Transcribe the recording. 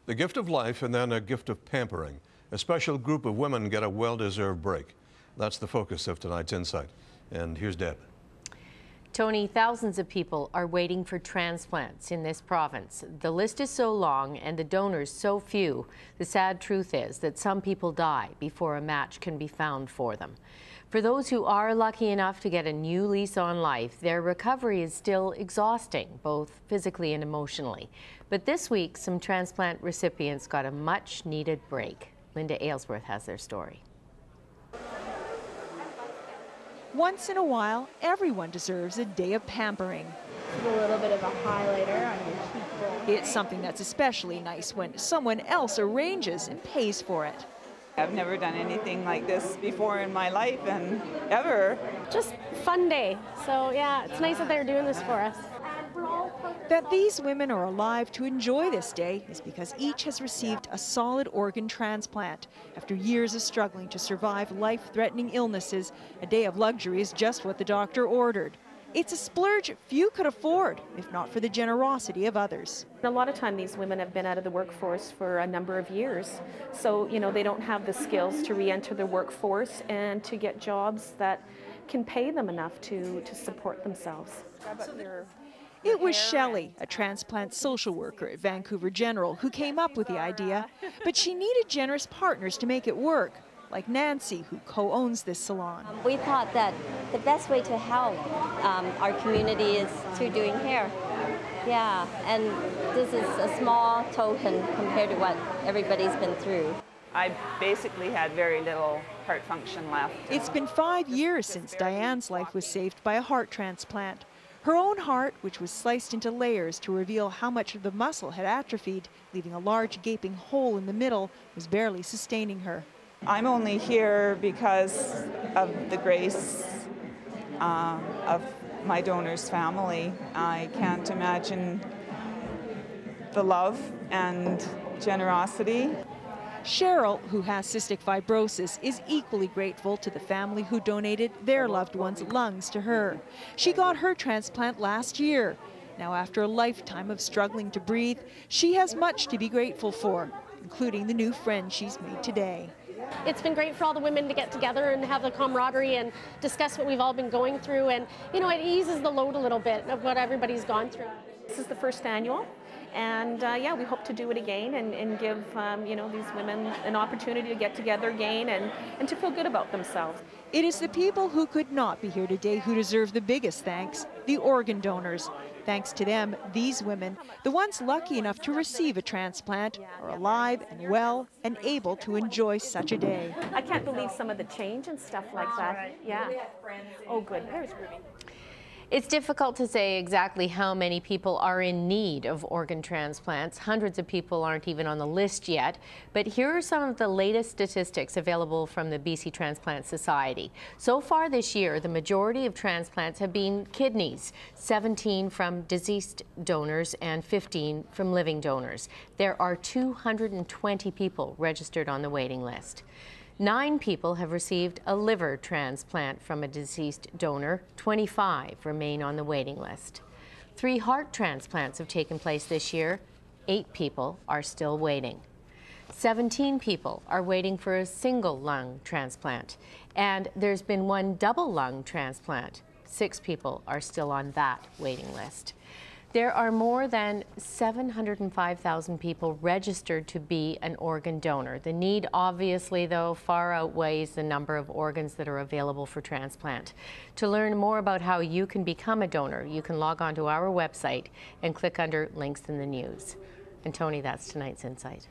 The gift of life and then a gift of pampering. A special group of women get a well-deserved break. That's the focus of tonight's Insight. And here's Deb. Tony, thousands of people are waiting for transplants in this province. The list is so long and the donors so few. The sad truth is that some people die before a match can be found for them. For those who are lucky enough to get a new lease on life, their recovery is still exhausting, both physically and emotionally. But this week, some transplant recipients got a much-needed break. Linda Aylesworth has their story. Once in a while, everyone deserves a day of pampering. A little bit of a highlighter on your cheekbone. It's something that's especially nice when someone else arranges and pays for it. I've never done anything like this before in my life and ever. Just fun day. So yeah, it's nice that they're doing this for us. That these women are alive to enjoy this day is because each has received a solid organ transplant. After years of struggling to survive life-threatening illnesses, a day of luxury is just what the doctor ordered. It's a splurge few could afford, if not for the generosity of others. A lot of time these women have been out of the workforce for a number of years. So, they don't have the skills to re-enter the workforce and to get jobs that can pay them enough to support themselves. It was Shelley, a transplant social worker at Vancouver General, who came up with the idea, but she needed generous partners to make it work, like Nancy, who co-owns this salon. We thought that the best way to help our community is through doing hair. Yeah, and this is a small token compared to what everybody's been through. I basically had very little heart function left. It's been 5 years since Diane's life was saved by a heart transplant. Her own heart, which was sliced into layers to reveal how much of the muscle had atrophied, leaving a large gaping hole in the middle, was barely sustaining her. I'm only here because of the grace of my donor's family. I can't imagine the love and generosity. Cheryl, who has cystic fibrosis, is equally grateful to the family who donated their loved one's lungs to her. She got her transplant last year. Now, after a lifetime of struggling to breathe, she has much to be grateful for, including the new friends she's made today. It's been great for all the women to get together and have the camaraderie and discuss what we've all been going through, and it eases the load a little bit of what everybody's gone through. This is the first annual. And yeah, we hope to do it again and give these women an opportunity to get together again and to feel good about themselves. It is the people who could not be here today who deserve the biggest thanks, the organ donors. Thanks to them, these women, the ones lucky enough to receive a transplant, are alive and well and able to enjoy such a day. I can't believe some of the change and stuff like that. Yeah. Oh, good. There's Ruby. It's difficult to say exactly how many people are in need of organ transplants. Hundreds of people aren't even on the list yet. But here are some of the latest statistics available from the BC Transplant Society. So far this year, the majority of transplants have been kidneys, 17 from deceased donors and 15 from living donors. There are 220 people registered on the waiting list. 9 people have received a liver transplant from a deceased donor. 25 remain on the waiting list. 3 heart transplants have taken place this year. 8 people are still waiting. 17 people are waiting for a single lung transplant. And there's been 1 double lung transplant. 6 people are still on that waiting list. There are more than 705,000 people registered to be an organ donor. The need, obviously, though, far outweighs the number of organs that are available for transplant. To learn more about how you can become a donor, you can log on to our website and click under links in the news. And Tony, that's tonight's Insight.